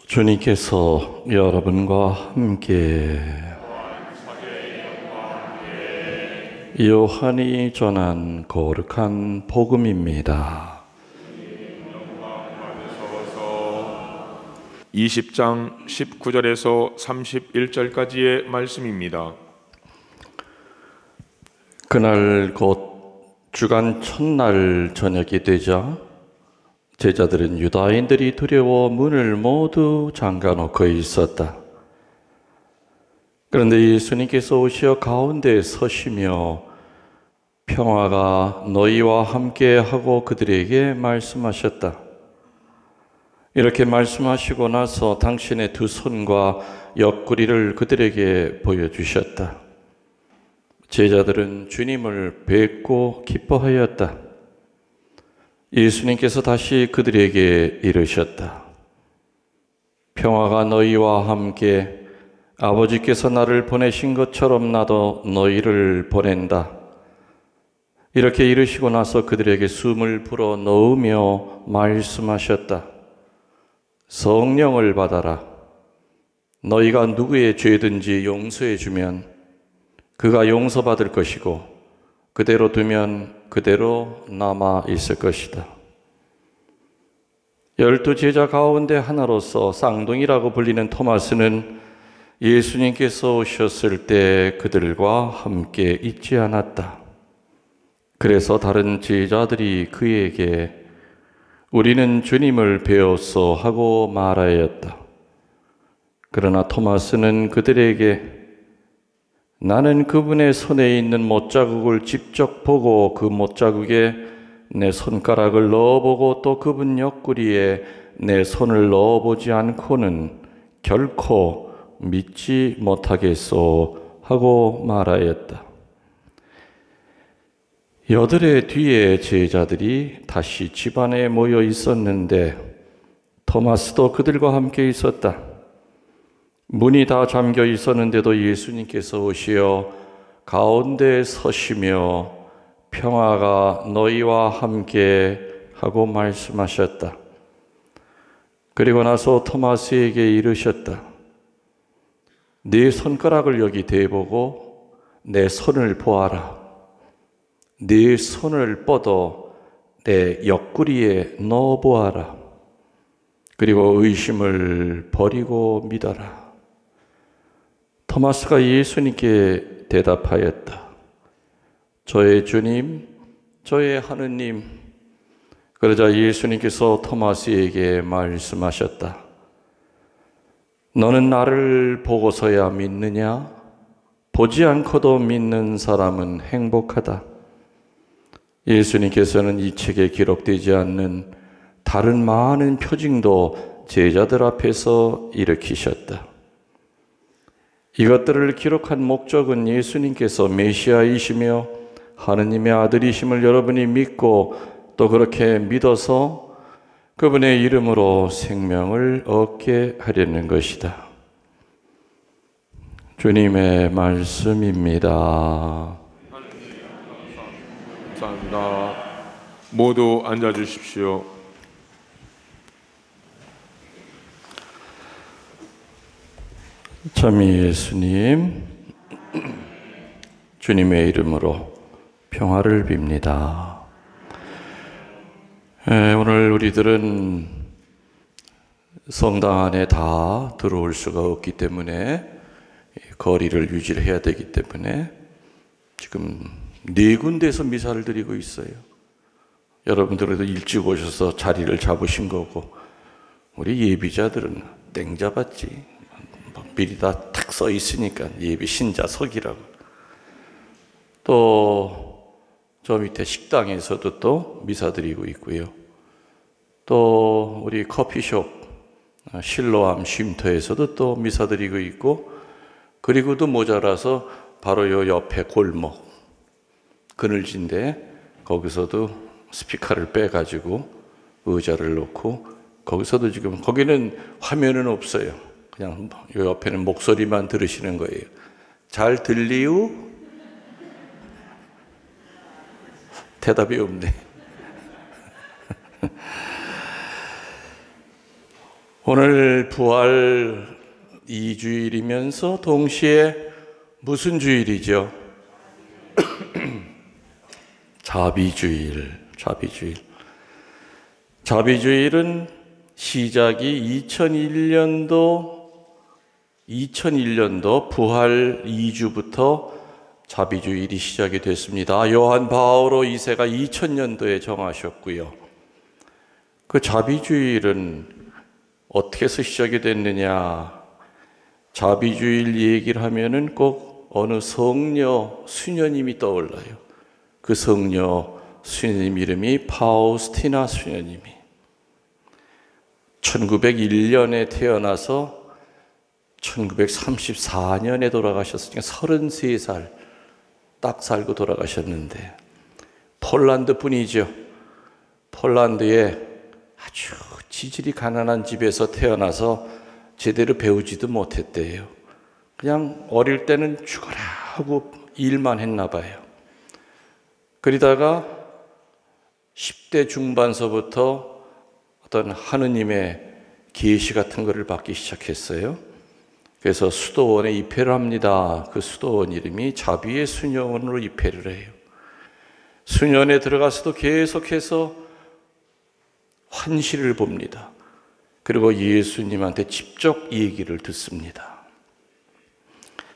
주님께서 여러분과 함께 요한이 전한 거룩한 복음입니다. 20장 19절에서 31절까지의 말씀입니다. 그날 곧 주간 첫날 저녁이 되자 제자들은 유다인들이 두려워 문을 모두 잠가놓고 있었다. 그런데 예수님께서 오시어 가운데 서시며 평화가 너희와 함께 하고 그들에게 말씀하셨다. 이렇게 말씀하시고 나서 당신의 두 손과 옆구리를 그들에게 보여주셨다. 제자들은 주님을 뵙고 기뻐하였다. 예수님께서 다시 그들에게 이르셨다. 평화가 너희와 함께 아버지께서 나를 보내신 것처럼 나도 너희를 보낸다. 이렇게 이르시고 나서 그들에게 숨을 불어 넣으며 말씀하셨다. 성령을 받아라. 너희가 누구의 죄든지 용서해 주면 그가 용서받을 것이고 그대로 두면 그대로 남아 있을 것이다. 12 제자 가운데 하나로서 쌍둥이라고 불리는 토마스는 예수님께서 오셨을 때 그들과 함께 있지 않았다. 그래서 다른 제자들이 그에게 우리는 주님을 배웠소 하고 말하였다. 그러나 토마스는 그들에게 나는 그분의 손에 있는 못자국을 직접 보고 그 못자국에 내 손가락을 넣어보고 또 그분 옆구리에 내 손을 넣어보지 않고는 결코 믿지 못하겠소 하고 말하였다. 여드레 뒤에 제자들이 다시 집안에 모여 있었는데 토마스도 그들과 함께 있었다. 문이 다 잠겨 있었는데도 예수님께서 오시어 가운데 서시며 평화가 너희와 함께 하고 말씀하셨다. 그리고 나서 토마스에게 이르셨다. 네 손가락을 여기 대보고 내 손을 보아라. 네 손을 뻗어 내 옆구리에 넣어 보아라. 그리고 의심을 버리고 믿어라. 토마스가 예수님께 대답하였다. 저의 주님, 저의 하느님. 그러자 예수님께서 토마스에게 말씀하셨다. 너는 나를 보고서야 믿느냐? 보지 않고도 믿는 사람은 행복하다. 예수님께서는 이 책에 기록되지 않는 다른 많은 표징도 제자들 앞에서 일으키셨다. 이것들을 기록한 목적은 예수님께서 메시아이시며 하느님의 아들이심을 여러분이 믿고 또 그렇게 믿어서 그분의 이름으로 생명을 얻게 하려는 것이다. 주님의 말씀입니다. 감사합니다. 모두 앉아 주십시오. 참 예수님, 주님의 이름으로 평화를 빕니다. 오늘 우리들은 성당 안에 다 들어올 수가 없기 때문에 거리를 유지해야 되기 때문에 지금 4군데에서 미사를 드리고 있어요. 여러분들도 일찍 오셔서 자리를 잡으신 거고 우리 예비자들은 땡 잡았지. 미리 다 탁 써 있으니까 예비 신자석이라고. 또 저 밑에 식당에서도 또 미사 드리고 있고요. 또 우리 커피숍 실로암 쉼터에서도 또 미사 드리고 있고, 그리고도 모자라서 바로 요 옆에 골목 그늘진데 거기서도 스피커를 빼가지고 의자를 놓고 거기서도 지금 거기는 화면은 없어요. 그냥 요 옆에는 목소리만 들으시는 거예요. 잘 들리우? 대답이 없네. 오늘 부활 2주일이면서 동시에 무슨 주일이죠? 자비주일. 자비주일은 시작이 2001년도 부활 2주부터 자비주일이 시작이 됐습니다. 요한 바오로 2세가 2000년도에 정하셨고요. 그 자비주일은 어떻게 해서 시작이 됐느냐? 자비주일 얘기를 하면은 꼭 어느 성녀 수녀님이 떠올라요. 그 성녀 수녀님 이름이 파우스티나 수녀님이 1901년에 태어나서 1934년에 돌아가셨으니까 33살 딱 살고 돌아가셨는데, 폴란드 분이죠. 폴란드에 아주 지질이 가난한 집에서 태어나서 제대로 배우지도 못했대요. 그냥 어릴 때는 죽어라 하고 일만 했나 봐요. 그러다가 10대 중반서부터 어떤 하느님의 계시 같은 것을 받기 시작했어요. 그래서 수도원에 입회를 합니다. 그 수도원 이름이 자비의 수녀원으로 입회를 해요. 수녀원에 들어가서도 계속해서 환시를 봅니다. 그리고 예수님한테 직접 얘기를 듣습니다.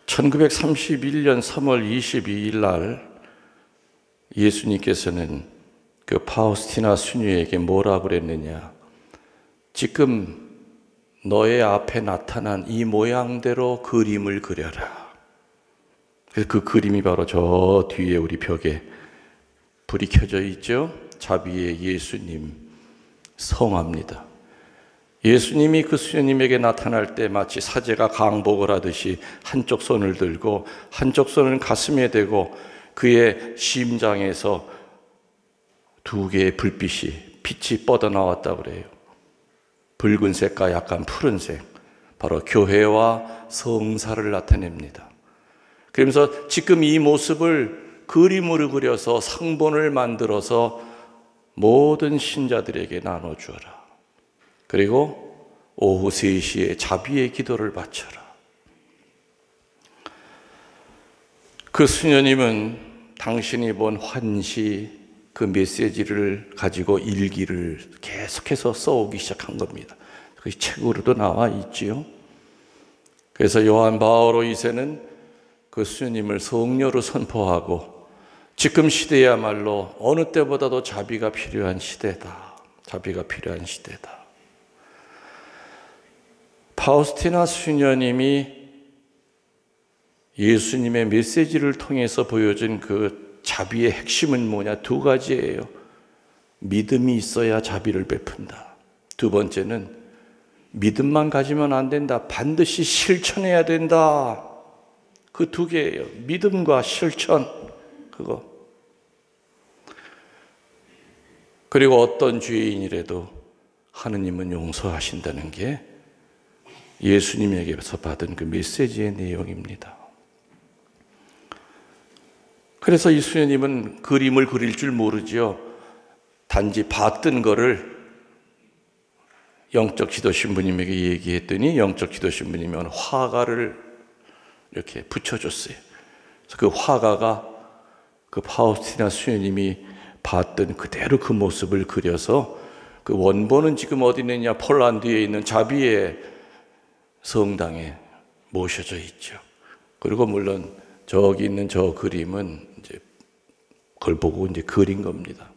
1931년 3월 22일 날 예수님께서는 그 파우스티나 수녀에게 뭐라 그랬느냐? 지금 너의 앞에 나타난 이 모양대로 그림을 그려라. 그래서 그 그림이 바로 저 뒤에 우리 벽에 불이 켜져 있죠? 자비의 예수님 성화입니다. 예수님이 그 수녀님에게 나타날 때 마치 사제가 강복을 하듯이 한쪽 손을 들고 한쪽 손은 가슴에 대고 그의 심장에서 두 개의 빛이 뻗어나왔다고 그래요. 붉은색과 약간 푸른색, 바로 교회와 성사를 나타냅니다. 그러면서 지금 이 모습을 그림으로 그려서 상본을 만들어서 모든 신자들에게 나눠주어라. 그리고 오후 3시에 자비의 기도를 바쳐라. 그 수녀님은 당신이 본 환시, 그 메시지를 가지고 일기를 계속해서 써오기 시작한 겁니다. 그 책으로도 나와 있지요. 그래서 요한 바오로 2세는 그 수녀님을 성녀로 선포하고 지금 시대야말로 어느 때보다도 자비가 필요한 시대다. 자비가 필요한 시대다. 파우스티나 수녀님이 예수님의 메시지를 통해서 보여준 그 자비의 핵심은 뭐냐? 두 가지예요. 믿음이 있어야 자비를 베푼다. 두 번째는 믿음만 가지면 안 된다. 반드시 실천해야 된다. 그 두 개예요. 믿음과 실천. 그거. 그리고 어떤 죄인이라도 하느님은 용서하신다는 게 예수님에게서 받은 그 메시지의 내용입니다. 그래서 이 수녀님은 그림을 그릴 줄 모르죠. 단지 봤던 거를 영적 지도 신부님에게 얘기했더니 영적 지도 신부님이 화가를 이렇게 붙여줬어요. 그래서 그 화가가 그 파우스티나 수녀님이 봤던 그대로 그 모습을 그려서 그 원본은 지금 어디 있느냐? 폴란드에 있는 자비의 성당에 모셔져 있죠. 그리고 물론 저기 있는 저 그림은 이제 그걸 보고 이제 그린 겁니다.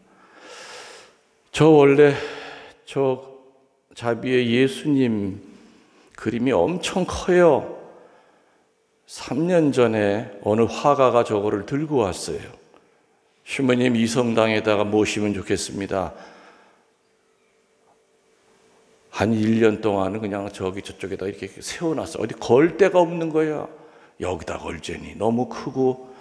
원래 저 자비의 예수님 그림이 엄청 커요. 3년 전에 어느 화가가 저거를 들고 왔어요. 신부님 이 성당에다가 모시면 좋겠습니다. 한 1년 동안은 그냥 저쪽에다 이렇게 세워놨어. 어디 걸 데가 없는 거야. 여기다 걸자니 너무 크고.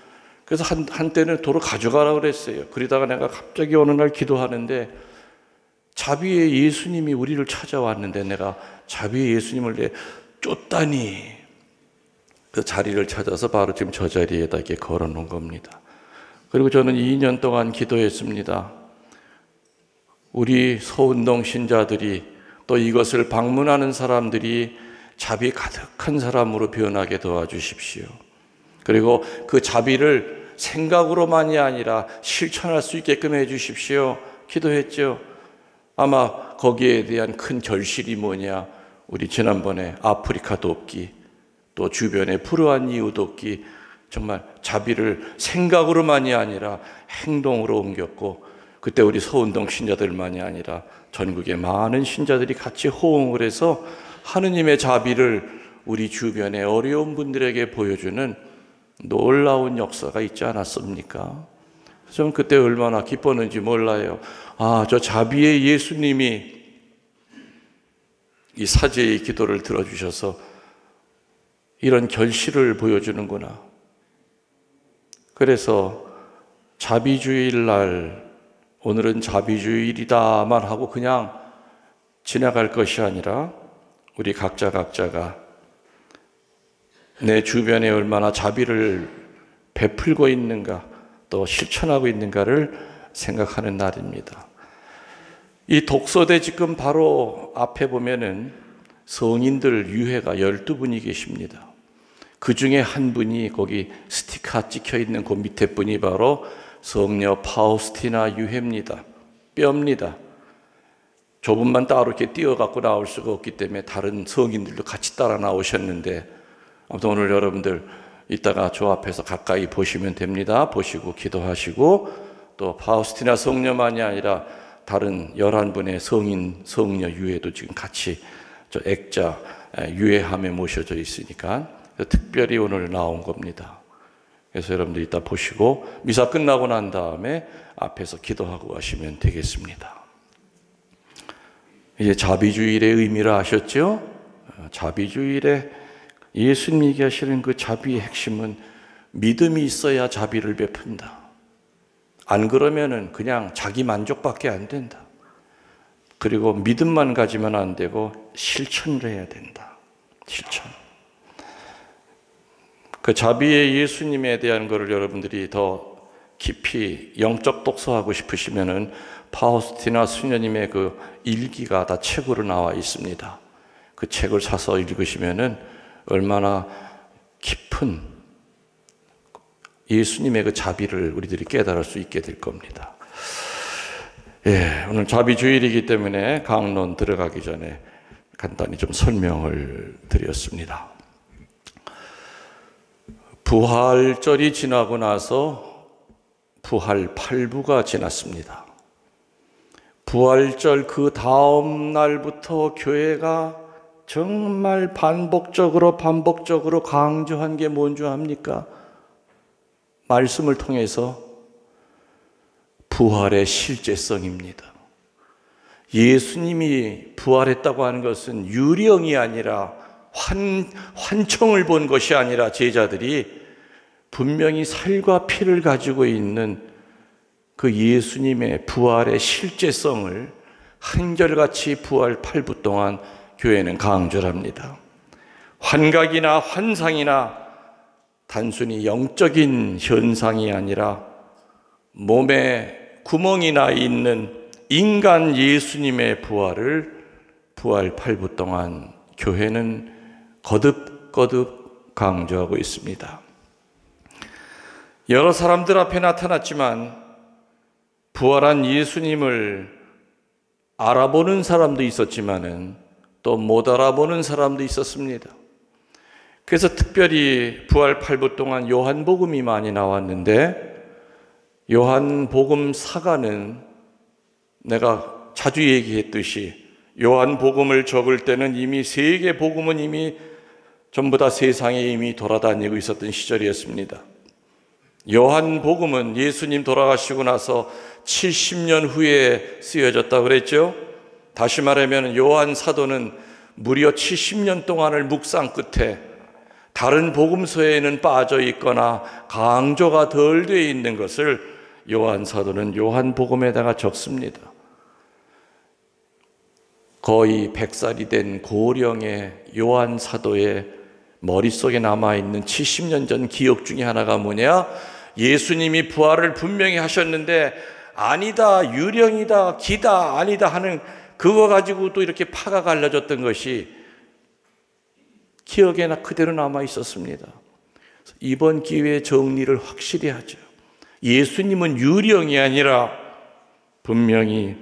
그래서 한때는 도로 가져가라 그랬어요. 그러다가 내가 갑자기 어느 날 기도하는데 자비의 예수님이 우리를 찾아왔는데 내가 자비의 예수님을 쫓다니 그 자리를 찾아서 바로 지금 저 자리에다 이렇게 걸어놓은 겁니다. 그리고 저는 2년 동안 기도했습니다. 우리 서운동 신자들이 또 이것을 방문하는 사람들이 자비 가득한 사람으로 변하게 도와주십시오. 그리고 그 자비를 생각으로만이 아니라 실천할 수 있게끔 해주십시오. 기도했죠. 아마 거기에 대한 큰 결실이 뭐냐, 우리 지난번에 아프리카 돕기, 또 주변에 불우한 이유 돕기, 정말 자비를 생각으로만이 아니라 행동으로 옮겼고, 그때 우리 서운동 신자들만이 아니라 전국의 많은 신자들이 같이 호응을 해서 하느님의 자비를 우리 주변의 어려운 분들에게 보여주는 놀라운 역사가 있지 않았습니까? 저는 그때 얼마나 기뻤는지 몰라요. 아, 저 자비의 예수님이 이 사제의 기도를 들어주셔서 이런 결실을 보여주는구나. 그래서 자비주일 날, 오늘은 자비주일이다만 하고 그냥 지나갈 것이 아니라 우리 각자가 내 주변에 얼마나 자비를 베풀고 있는가, 또 실천하고 있는가를 생각하는 날입니다. 이 독서대 지금 바로 앞에 보면은 성인들 유해가 12분이 계십니다. 그 중에 한 분이 거기 스티커 찍혀 있는 그 밑에 분이 바로 성녀 파우스티나 유해입니다. 뼈입니다. 조금만 따로 이렇게 띄어갖고 나올 수가 없기 때문에 다른 성인들도 같이 따라 나오셨는데, 아무튼 오늘 여러분들 이따가 저 앞에서 가까이 보시면 됩니다. 보시고 기도하시고, 또 파우스티나 성녀만이 아니라 다른 11분의 성인 성녀 유해도 지금 같이 저 액자 유해함에 모셔져 있으니까 특별히 오늘 나온 겁니다. 그래서 여러분들 이따 보시고 미사 끝나고 난 다음에 앞에서 기도하고 가시면 되겠습니다. 이제 자비주일의 의미를 아셨죠? 자비주일에 예수님이 얘기하시는 그 자비의 핵심은 믿음이 있어야 자비를 베푼다. 안 그러면은 그냥 자기 만족밖에 안 된다. 그리고 믿음만 가지면 안 되고 실천을 해야 된다. 실천. 그 자비의 예수님에 대한 것을 여러분들이 더 깊이 영적 독서하고 싶으시면은 파우스티나 수녀님의 그 일기가 다 책으로 나와 있습니다. 그 책을 사서 읽으시면은 얼마나 깊은 예수님의 그 자비를 우리들이 깨달을 수 있게 될 겁니다. 예, 오늘 자비주일이기 때문에 강론 들어가기 전에 간단히 좀 설명을 드렸습니다. 부활절이 지나고 나서 부활 8부가 지났습니다. 부활절 그 다음 날부터 교회가 정말 반복적으로 강조한 게 뭔지 압니까? 말씀을 통해서 부활의 실제성입니다. 예수님이 부활했다고 하는 것은 유령이 아니라 환청을 본 것이 아니라 제자들이 분명히 살과 피를 가지고 있는 그 예수님의 부활의 실제성을 한결같이 부활 8부 동안 교회는 강조를 합니다. 환각이나 환상이나 단순히 영적인 현상이 아니라 몸에 구멍이 나 있는 인간 예수님의 부활을 부활 8부 동안 교회는 거듭 강조하고 있습니다. 여러 사람들 앞에 나타났지만 부활한 예수님을 알아보는 사람도 있었지만은 또 못 알아보는 사람도 있었습니다. 그래서 특별히 부활 8부 동안 요한복음이 많이 나왔는데, 요한복음 사가는 내가 자주 얘기했듯이 요한복음을 적을 때는 이미 세계 복음은 이미 전부 다 세상에 이미 돌아다니고 있었던 시절이었습니다. 요한복음은 예수님 돌아가시고 나서 70년 후에 쓰여졌다고 그랬죠. 다시 말하면 요한 사도는 무려 70년 동안을 묵상 끝에 다른 복음서에는 빠져 있거나 강조가 덜 되어 있는 것을 요한 사도는 요한복음에다가 적습니다. 거의 100살이 된 고령의 요한 사도의 머릿속에 남아있는 70년 전 기억 중에 하나가 뭐냐? 예수님이 부활을 분명히 하셨는데 아니다, 유령이다, 기다, 아니다 하는 그거 가지고 또 이렇게 파가 갈라졌던 것이 기억에 그대로 남아 있었습니다. 이번 기회에 정리를 확실히 하죠. 예수님은 유령이 아니라 분명히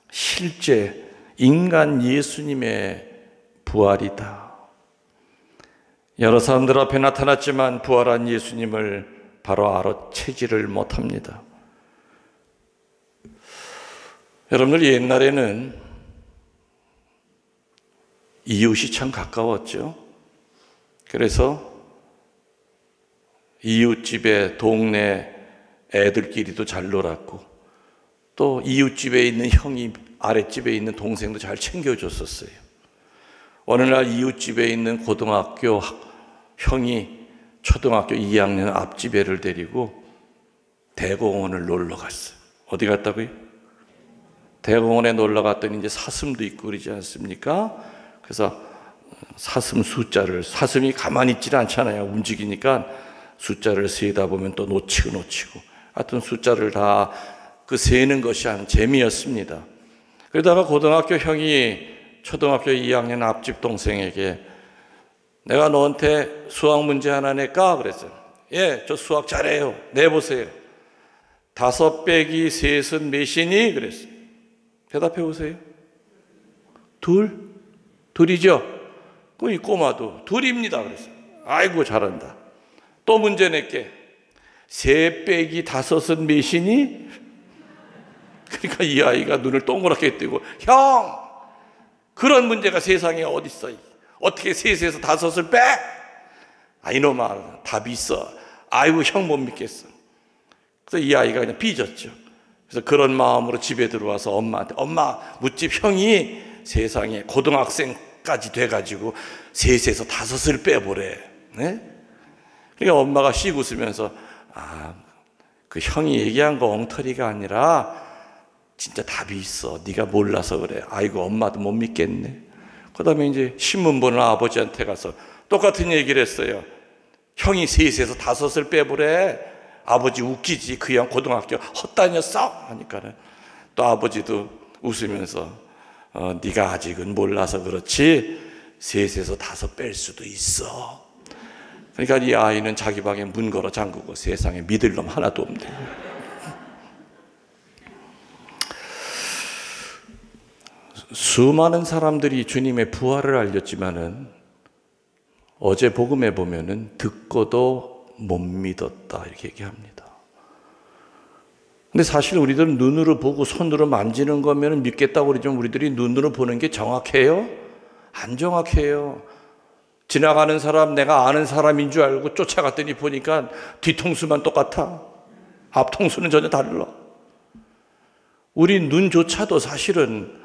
실제 인간 예수님의 부활이다. 여러 사람들 앞에 나타났지만 부활한 예수님을 바로 알아채지를 못합니다. 여러분들, 옛날에는 이웃이 참 가까웠죠. 그래서 이웃집에 동네 애들끼리도 잘 놀았고, 또 이웃집에 있는 형이 아랫집에 있는 동생도 잘 챙겨줬었어요. 어느 날 이웃집에 있는 고등학교 형이 초등학교 2학년 앞집애를 데리고 대공원을 놀러 갔어요. 어디 갔다고요? 대공원에 놀러 갔더니 이제 사슴도 있고 그러지 않습니까? 그래서 사슴이 가만히 있질 않잖아요. 움직이니까 숫자를 세다 보면 또 놓치고 하여튼 숫자를 다 그 세는 것이 한 재미였습니다. 그러다가 고등학교 형이 초등학교 2학년 앞집 동생에게 내가 너한테 수학 문제 하나 낼까? 그랬어요. 예, 저 수학 잘해요. 내보세요. 5 빼기 3은 몇이니? 그랬어요. 대답해 보세요. 둘이죠? 그럼 이 꼬마도 둘입니다. 그랬어요. 아이고, 잘한다. 또 문제 낼게. 3 빼기 5은 몇이니? 그러니까 이 아이가 눈을 동그랗게 뜨고, 형! 그런 문제가 세상에 어디 있어? 어떻게 3에서 5을 빼? 아, 이놈아, 답이 있어. 아이고, 형 못 믿겠어. 그래서 이 아이가 그냥 삐졌죠. 그래서 그런 마음으로 집에 들어와서 엄마한테, 엄마, 묻집 형이 세상에 고등학생까지 돼가지고 3에서 5을 빼보래. 네? 그러니까 엄마가 씩 웃으면서, 그 형이 얘기한 거 엉터리가 아니라 진짜 답이 있어. 네가 몰라서 그래. 아이고, 엄마도 못 믿겠네. 그 다음에 이제 신문 보는 아버지한테 가서 똑같은 얘기를 했어요. 형이 3에서 5을 빼보래. 아버지 웃기지. 그 형 고등학교 헛다녔어. 하니까는 또 아버지도 웃으면서 네가 아직은 몰라서 그렇지 3에서 5 뺄 수도 있어. 그러니까 이 아이는 자기 방에 문 걸어 잠그고 세상에 믿을 놈 하나도 없네. 수많은 사람들이 주님의 부활을 알렸지만은 어제 복음에 보면은 듣고도 못 믿었다 이렇게 얘기합니다. 근데 사실 우리들은 눈으로 보고 손으로 만지는 거면 믿겠다고 그러지만 우리들이 눈으로 보는 게 정확해요? 안 정확해요. 지나가는 사람 내가 아는 사람인 줄 알고 쫓아갔더니 보니까 뒤통수만 똑같아. 앞통수는 전혀 달라. 우리 눈조차도 사실은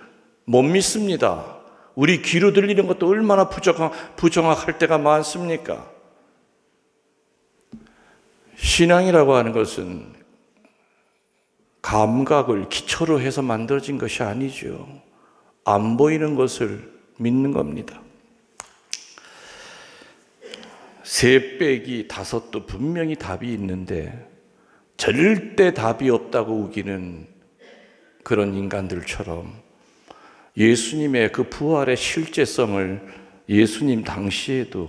못 믿습니다. 우리 귀로 들리는 것도 얼마나 부정확할 때가 많습니까? 신앙이라고 하는 것은 감각을 기초로 해서 만들어진 것이 아니죠. 안 보이는 것을 믿는 겁니다. 3 빼기 5도 분명히 답이 있는데 절대 답이 없다고 우기는 그런 인간들처럼 예수님의 그 부활의 실제성을 예수님 당시에도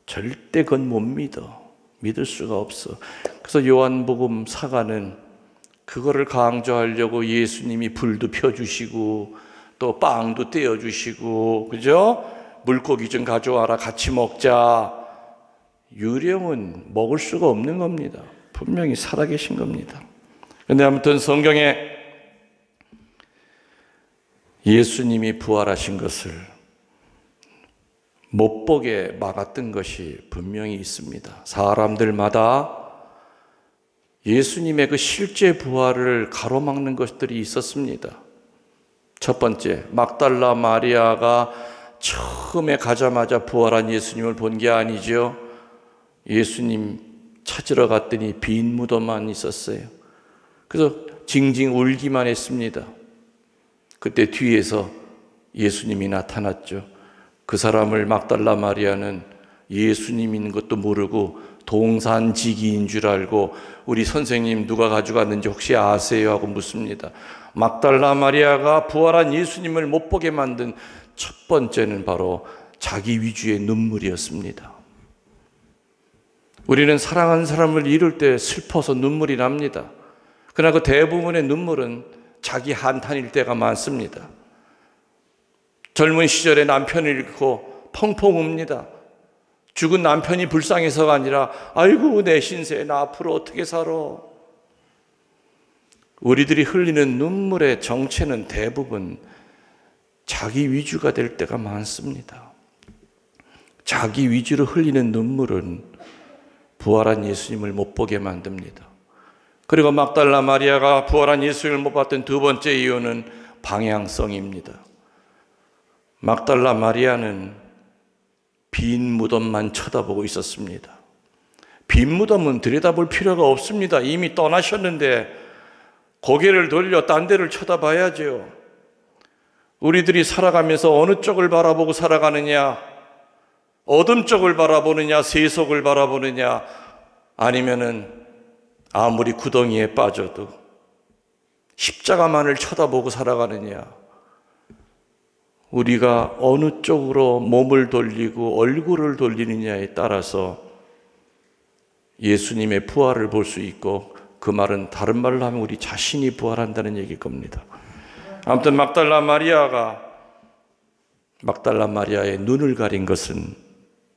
절대 그건 못 믿을 수가 없어. 그래서 요한복음 사가는 그거를 강조하려고 예수님이 불도 펴주시고 또 빵도 떼어주시고, 그죠? 물고기 좀 가져와라 같이 먹자. 유령은 먹을 수가 없는 겁니다. 분명히 살아계신 겁니다. 그런데 아무튼 성경에 예수님이 부활하신 것을 못 보게 막았던 것이 분명히 있습니다. 사람들마다 예수님의 그 실제 부활을 가로막는 것들이 있었습니다. 첫 번째, 막달라 마리아가 처음에 가자마자 부활한 예수님을 본 게 아니죠. 예수님 찾으러 갔더니 빈 무덤만 있었어요. 그래서 징징 울기만 했습니다. 그때 뒤에서 예수님이 나타났죠. 그 사람을 막달라 마리아는 예수님인 것도 모르고 동산지기인 줄 알고 우리 선생님 누가 가져갔는지 혹시 아세요? 하고 묻습니다. 막달라 마리아가 부활한 예수님을 못 보게 만든 첫 번째는 바로 자기 위주의 눈물이었습니다. 우리는 사랑하는 사람을 잃을 때 슬퍼서 눈물이 납니다. 그러나 그 대부분의 눈물은 자기 한탄일 때가 많습니다. 젊은 시절에 남편을 잃고 펑펑 웁니다. 죽은 남편이 불쌍해서가 아니라 아이고 내 신세 나 앞으로 어떻게 살아. 우리들이 흘리는 눈물의 정체는 대부분 자기 위주가 될 때가 많습니다. 자기 위주로 흘리는 눈물은 부활한 예수님을 못 보게 만듭니다. 그리고 막달라 마리아가 부활한 예수님을 못 봤던 두 번째 이유는 방향성입니다. 막달라 마리아는 빈 무덤만 쳐다보고 있었습니다. 빈 무덤은 들여다볼 필요가 없습니다. 이미 떠나셨는데 고개를 돌려 딴 데를 쳐다봐야죠. 우리들이 살아가면서 어느 쪽을 바라보고 살아가느냐, 어둠 쪽을 바라보느냐, 세속을 바라보느냐, 아니면은 아무리 구덩이에 빠져도 십자가만을 쳐다보고 살아가느냐. 우리가 어느 쪽으로 몸을 돌리고 얼굴을 돌리느냐에 따라서 예수님의 부활을 볼 수 있고, 그 말은 다른 말로 하면 우리 자신이 부활한다는 얘기일 겁니다. 아무튼 막달라 마리아의 눈을 가린 것은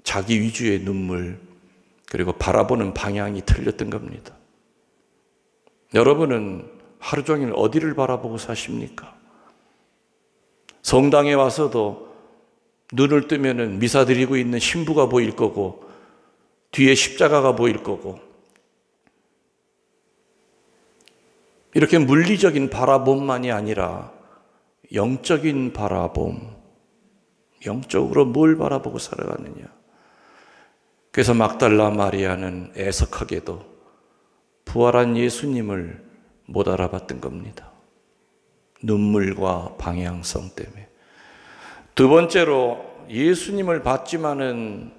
자기 위주의 눈물, 그리고 바라보는 방향이 틀렸던 겁니다. 여러분은 하루 종일 어디를 바라보고 사십니까? 성당에 와서도 눈을 뜨면은 미사 드리고 있는 신부가 보일 거고, 뒤에 십자가가 보일 거고, 이렇게 물리적인 바라봄만이 아니라 영적인 바라봄, 영적으로 뭘 바라보고 살아가느냐. 그래서 막달라 마리아는 애석하게도 부활한 예수님을 못 알아봤던 겁니다. 눈물과 방향성 때문에. 두 번째로 예수님을 봤지만은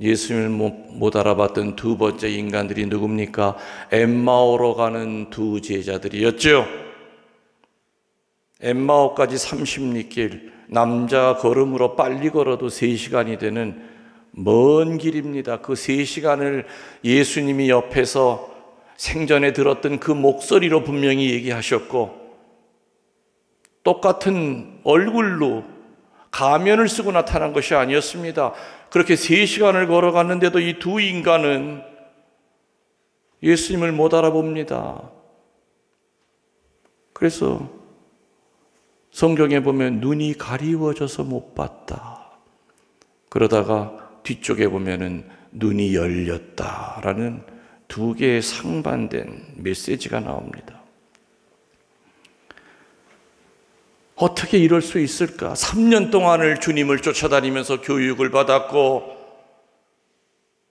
예수님을 못 알아봤던 두 번째 인간들이 누굽니까? 엠마오로 가는 두 제자들이었죠. 엠마오까지 30리길, 남자 걸음으로 빨리 걸어도 3시간이 되는 먼 길입니다. 그 3시간을 예수님이 옆에서 생전에 들었던 그 목소리로 분명히 얘기하셨고, 똑같은 얼굴로 가면을 쓰고 나타난 것이 아니었습니다. 그렇게 3시간을 걸어갔는데도 이 두 인간은 예수님을 못 알아봅니다. 그래서 성경에 보면 눈이 가리워져서 못 봤다. 그러다가 뒤쪽에 보면은 눈이 열렸다라는 두 개의 상반된 메시지가 나옵니다. 어떻게 이럴 수 있을까? 3년 동안을 주님을 쫓아다니면서 교육을 받았고,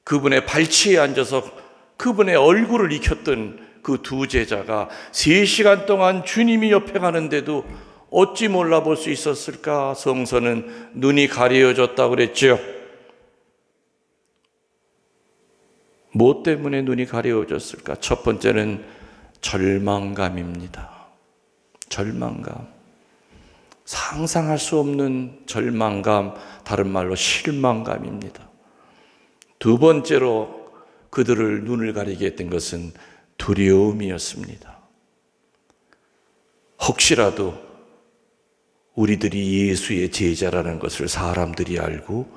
그분의 발치에 앉아서 그분의 얼굴을 익혔던 그 두 제자가 3시간 동안 주님이 옆에 가는데도 어찌 몰라볼 수 있었을까? 성서는 눈이 가려졌다고 그랬죠. 무엇 때문에 눈이 가려졌을까? 첫 번째는 절망감입니다. 절망감. 상상할 수 없는 절망감, 다른 말로 실망감입니다. 두 번째로 그들을 눈을 가리게 했던 것은 두려움이었습니다. 혹시라도 우리들이 예수의 제자라는 것을 사람들이 알고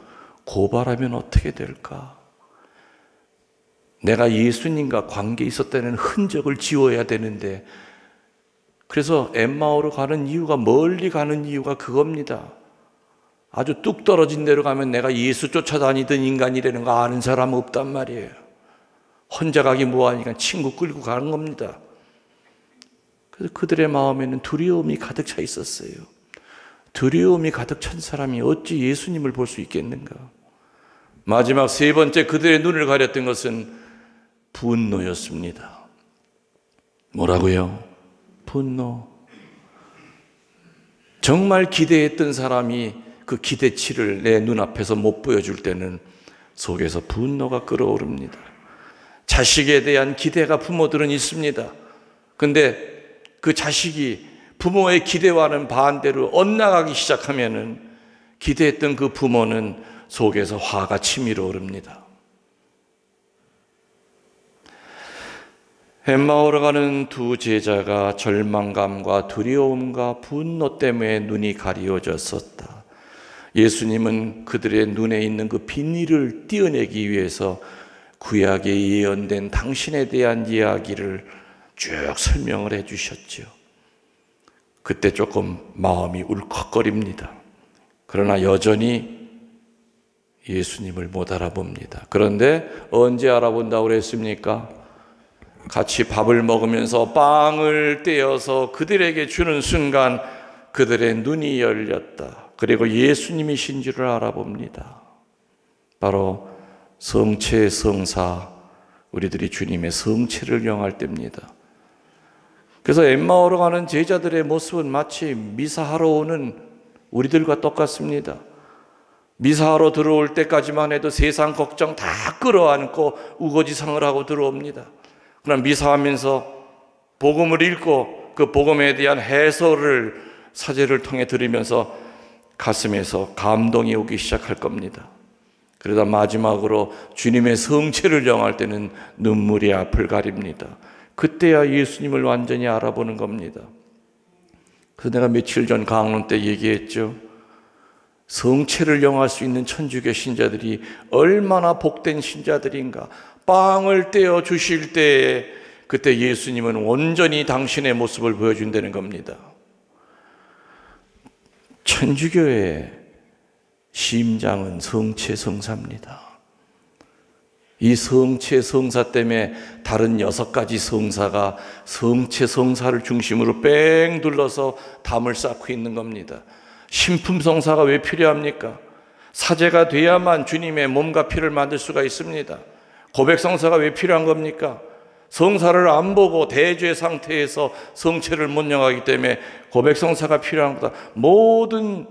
고발하면 어떻게 될까? 내가 예수님과 관계 있었다는 흔적을 지워야 되는데, 그래서 엠마오로 가는 이유가, 멀리 가는 이유가 그겁니다. 아주 뚝 떨어진 데로 가면 내가 예수 쫓아다니던 인간이라는 거 아는 사람 없단 말이에요. 혼자 가기 뭐하니까 친구 끌고 가는 겁니다. 그래서 그들의 마음에는 두려움이 가득 차 있었어요. 두려움이 가득 찬 사람이 어찌 예수님을 볼 수 있겠는가? 마지막 세 번째 그들의 눈을 가렸던 것은 분노였습니다. 뭐라고요? 분노. 정말 기대했던 사람이 그 기대치를 내 눈앞에서 못 보여줄 때는 속에서 분노가 끓어오릅니다. 자식에 대한 기대가 부모들은 있습니다. 근데 그 자식이 부모의 기대와는 반대로 엇나가기 시작하면은 기대했던 그 부모는 속에서 화가 치밀어 오릅니다. 엠마오로 가는 두 제자가 절망감과 두려움과 분노 때문에 눈이 가리워졌었다. 예수님은 그들의 눈에 있는 그 비닐을 띄어내기 위해서 구약에 예언된 당신에 대한 이야기를 쭉 설명을 해 주셨죠. 그때 조금 마음이 울컥거립니다. 그러나 여전히 예수님을 못 알아봅니다. 그런데 언제 알아본다고 그랬습니까? 같이 밥을 먹으면서 빵을 떼어서 그들에게 주는 순간 그들의 눈이 열렸다. 그리고 예수님이신 줄을 알아봅니다. 바로 성체 성사, 우리들이 주님의 성체를 영할 때입니다. 그래서 엠마오로 가는 제자들의 모습은 마치 미사하러 오는 우리들과 똑같습니다. 미사하러 들어올 때까지만 해도 세상 걱정 다 끌어안고 우거지상을 하고 들어옵니다. 그러나 미사하면서 복음을 읽고 그 복음에 대한 해설을 사제를 통해 들으면서 가슴에서 감동이 오기 시작할 겁니다. 그러다 마지막으로 주님의 성체를 영할 때는 눈물이 앞을 가립니다. 그때야 예수님을 완전히 알아보는 겁니다. 그래서 내가 며칠 전 강론 때 얘기했죠. 성체를 영할 수 있는 천주교 신자들이 얼마나 복된 신자들인가. 빵을 떼어 주실 때에 그때 예수님은 온전히 당신의 모습을 보여준다는 겁니다. 천주교의 심장은 성체 성사입니다. 이 성체 성사 때문에 다른 6가지 성사가 성체 성사를 중심으로 뺑 둘러서 담을 쌓고 있는 겁니다. 신품 성사가 왜 필요합니까? 사제가 돼야만 주님의 몸과 피를 만들 수가 있습니다. 고백 성사가 왜 필요한 겁니까? 성사를 안 보고 대죄 상태에서 성체를 못 영하기 때문에 고백 성사가 필요한 거다. 모든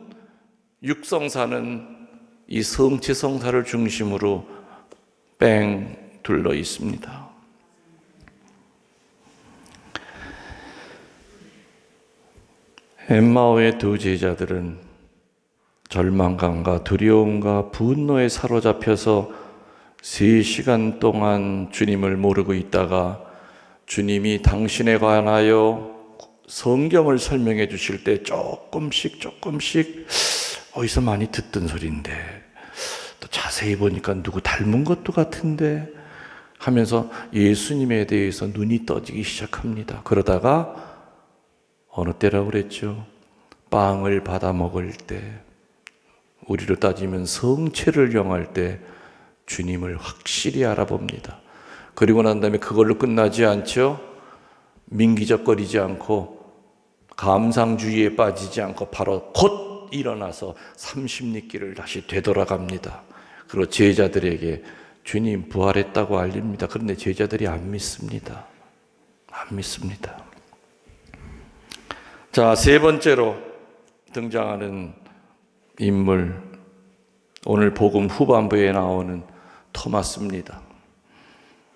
육성사는 이 성체 성사를 중심으로 뺑 둘러 있습니다. 엠마오의 두 제자들은 절망감과 두려움과 분노에 사로잡혀서 3시간 동안 주님을 모르고 있다가 주님이 당신에 관하여 성경을 설명해 주실 때 조금씩 어디서 많이 듣던 소리인데 또 자세히 보니까 누구 닮은 것도 같은데 하면서 예수님에 대해서 눈이 떠지기 시작합니다. 그러다가 어느 때라고 그랬죠? 빵을 받아 먹을 때, 우리로 따지면 성체를 영할 때 주님을 확실히 알아봅니다. 그리고 난 다음에 그걸로 끝나지 않죠? 민기적거리지 않고 감상주의에 빠지지 않고 바로 곧 일어나서 30리길을 다시 되돌아갑니다. 그리고 제자들에게 주님 부활했다고 알립니다. 그런데 제자들이 안 믿습니다. 안 믿습니다. 자, 3번째로 등장하는 인물, 오늘 복음 후반부에 나오는 토마스입니다.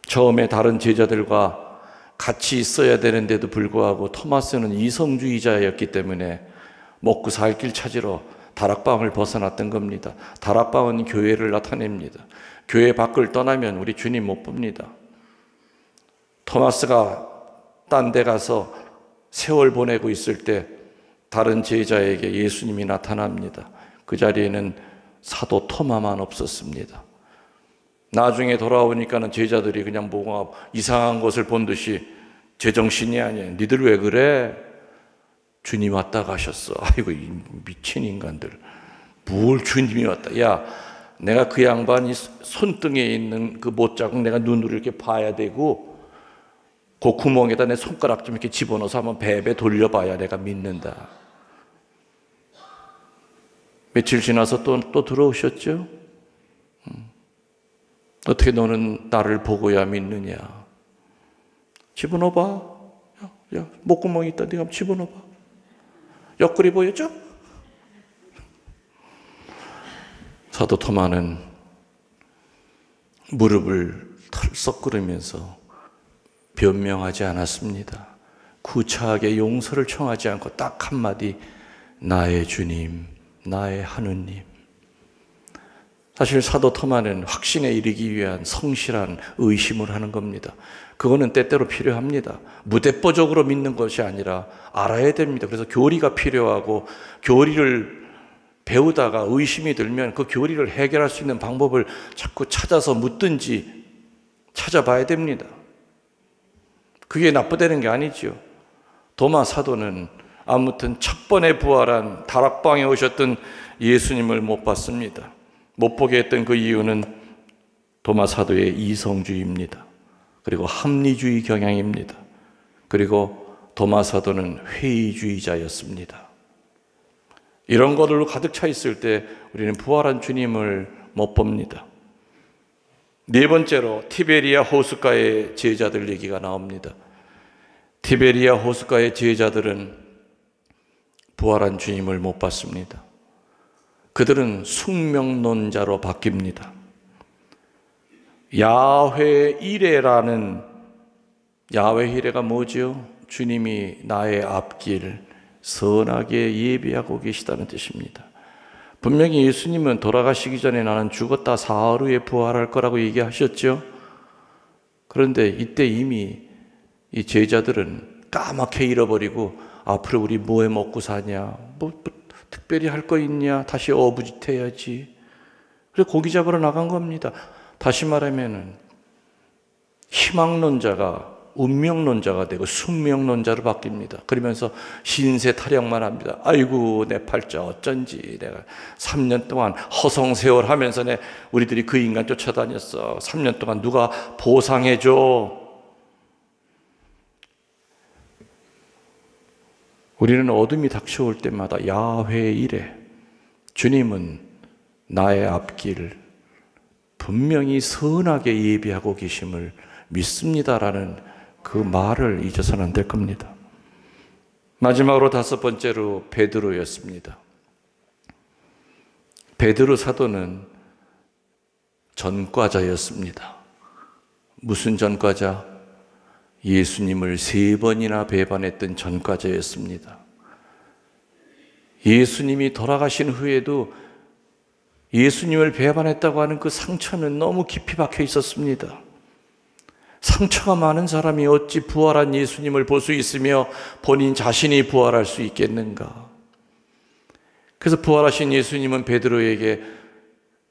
처음에 다른 제자들과 같이 있어야 되는데도 불구하고 토마스는 이성주의자였기 때문에 먹고 살 길 찾으러 다락방을 벗어났던 겁니다. 다락방은 교회를 나타냅니다. 교회 밖을 떠나면 우리 주님 못 봅니다. 토마스가 딴 데 가서 세월 보내고 있을 때 다른 제자에게 예수님이 나타납니다. 그 자리에는 사도 토마만 없었습니다. 나중에 돌아오니까는 제자들이 그냥 뭐가 이상한 것을 본 듯이 제정신이 아니야. 니들 왜 그래? 주님 왔다 가셨어. 아이고 이 미친 인간들. 뭘 주님이 왔다. 야, 내가 그 양반이 손등에 있는 그 못자국 내가 눈으로 이렇게 봐야 되고 그 구멍에다 내 손가락 좀 이렇게 집어넣어서 한번 베베 돌려봐야 내가 믿는다. 며칠 지나서 또 들어오셨죠? 어떻게 너는 나를 보고야 믿느냐? 집어넣어봐. 야, 목구멍이 있다. 네가 한번 집어넣어봐. 옆구리 보였죠? 사도 토마는 무릎을 털썩 꿇으면서 변명하지 않았습니다. 구차하게 용서를 청하지 않고 딱 한마디, 나의 주님, 나의 하느님. 사실 사도 토마는 확신에 이르기 위한 성실한 의심을 하는 겁니다. 그거는 때때로 필요합니다. 무대뽀적으로 믿는 것이 아니라 알아야 됩니다. 그래서 교리가 필요하고, 교리를 배우다가 의심이 들면 그 교리를 해결할 수 있는 방법을 자꾸 찾아서 묻든지 찾아봐야 됩니다. 그게 나쁘다는 게 아니죠. 도마 사도는 아무튼 첫 번에 부활한 다락방에 오셨던 예수님을 못 봤습니다. 못 보게 했던 그 이유는 도마 사도의 이성주의입니다. 그리고 합리주의 경향입니다. 그리고 도마 사도는 회의주의자였습니다. 이런 것들로 가득 차 있을 때 우리는 부활한 주님을 못 봅니다. 네 번째로 티베리아 호숫가의 제자들 얘기가 나옵니다. 티베리아 호숫가의 제자들은 부활한 주님을 못 봤습니다. 그들은 숙명론자로 바뀝니다. 야훼 이레라는, 야훼 이레가 뭐죠? 주님이 나의 앞길 선하게 예비하고 계시다는 뜻입니다. 분명히 예수님은 돌아가시기 전에 나는 죽었다 사흘 후에 부활할 거라고 얘기하셨죠. 그런데 이때 이미 이 제자들은 까맣게 잃어버리고, 앞으로 우리 뭐 해 먹고 사냐, 뭐 특별히 할 거 있냐, 다시 어부짓해야지. 그래서 고기 잡으러 나간 겁니다. 다시 말하면은 희망론자가 운명론자가 되고 숙명론자로 바뀝니다. 그러면서 신세 타령만 합니다. 아이고 내 팔자 어쩐지, 내가 3년 동안 허송세월 하면서 우리들이 그 인간 쫓아다녔어. 3년 동안 누가 보상해줘. 우리는 어둠이 닥쳐올 때마다 야훼 이레, 주님은 나의 앞길 분명히 선하게 예비하고 계심을 믿습니다라는 그 말을 잊어서는 안 될 겁니다. 마지막으로 다섯 번째로 베드로였습니다. 베드로 사도는 전과자였습니다. 무슨 전과자? 예수님을 3번이나 배반했던 전과자였습니다. 예수님이 돌아가신 후에도 예수님을 배반했다고 하는 그 상처는 너무 깊이 박혀 있었습니다. 상처가 많은 사람이 어찌 부활한 예수님을 볼 수 있으며 본인 자신이 부활할 수 있겠는가? 그래서 부활하신 예수님은 베드로에게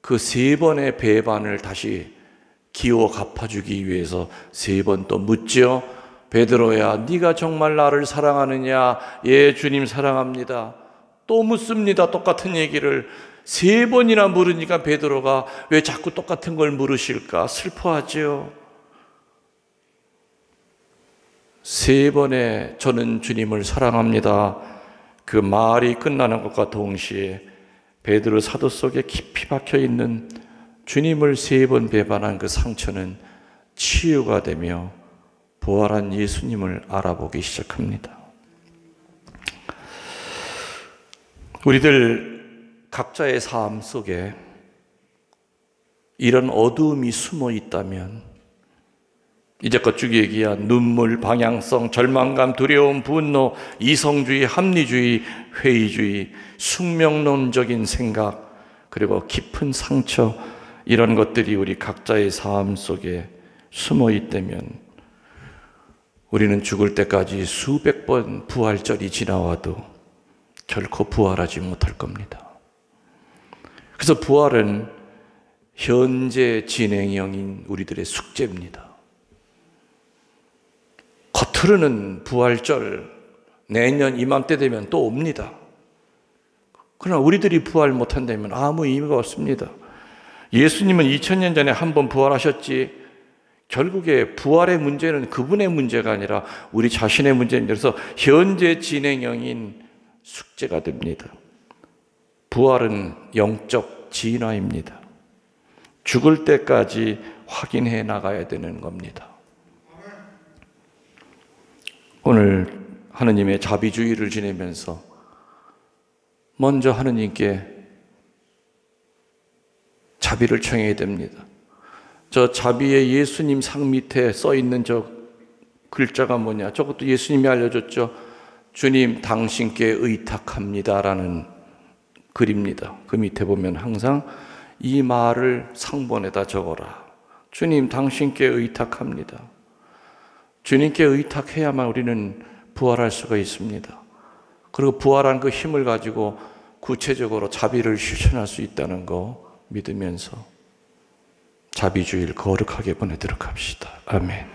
그 3번의 배반을 다시 기워 갚아주기 위해서 3번 또 묻죠. 베드로야, 네가 정말 나를 사랑하느냐? 예, 주님 사랑합니다. 또 묻습니다. 똑같은 얘기를 3번이나 물으니까 베드로가 왜 자꾸 똑같은 걸 물으실까 슬퍼하죠. 3번의 저는 주님을 사랑합니다, 그 말이 끝나는 것과 동시에 베드로 사도 속에 깊이 박혀있는 주님을 3번 배반한 그 상처는 치유가 되며 부활한 예수님을 알아보기 시작합니다. 우리들 각자의 삶 속에 이런 어두움이 숨어 있다면, 이제껏 쭉 얘기한 눈물, 방향성, 절망감, 두려움, 분노, 이성주의, 합리주의, 회의주의, 숙명론적인 생각, 그리고 깊은 상처, 이런 것들이 우리 각자의 삶 속에 숨어 있다면 우리는 죽을 때까지 수백 번 부활절이 지나와도 결코 부활하지 못할 겁니다. 그래서 부활은 현재 진행형인 우리들의 숙제입니다. 겉으로는 부활절 내년 이맘때 되면 또 옵니다. 그러나 우리들이 부활 못한다면 아무 의미가 없습니다. 예수님은 2000년 전에 한 번 부활하셨지, 결국에 부활의 문제는 그분의 문제가 아니라 우리 자신의 문제입니다. 그래서 현재 진행형인 숙제가 됩니다. 부활은 영적 진화입니다. 죽을 때까지 확인해 나가야 되는 겁니다. 오늘 하느님의 자비주의를 지내면서 먼저 하느님께 자비를 청해야 됩니다. 저 자비에 예수님 상 밑에 써 있는 저 글자가 뭐냐? 저것도 예수님이 알려줬죠. 주님 당신께 의탁합니다라는 글입니다. 그 밑에 보면 항상 이 말을 상본에다 적어라. 주님 당신께 의탁합니다. 주님께 의탁해야만 우리는 부활할 수가 있습니다. 그리고 부활한 그 힘을 가지고 구체적으로 자비를 실천할 수 있다는 거 믿으면서 자비주의를 거룩하게 보내도록 합시다. 아멘.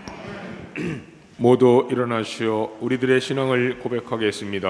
모두 일어나시어 우리들의 신앙을 고백하겠습니다.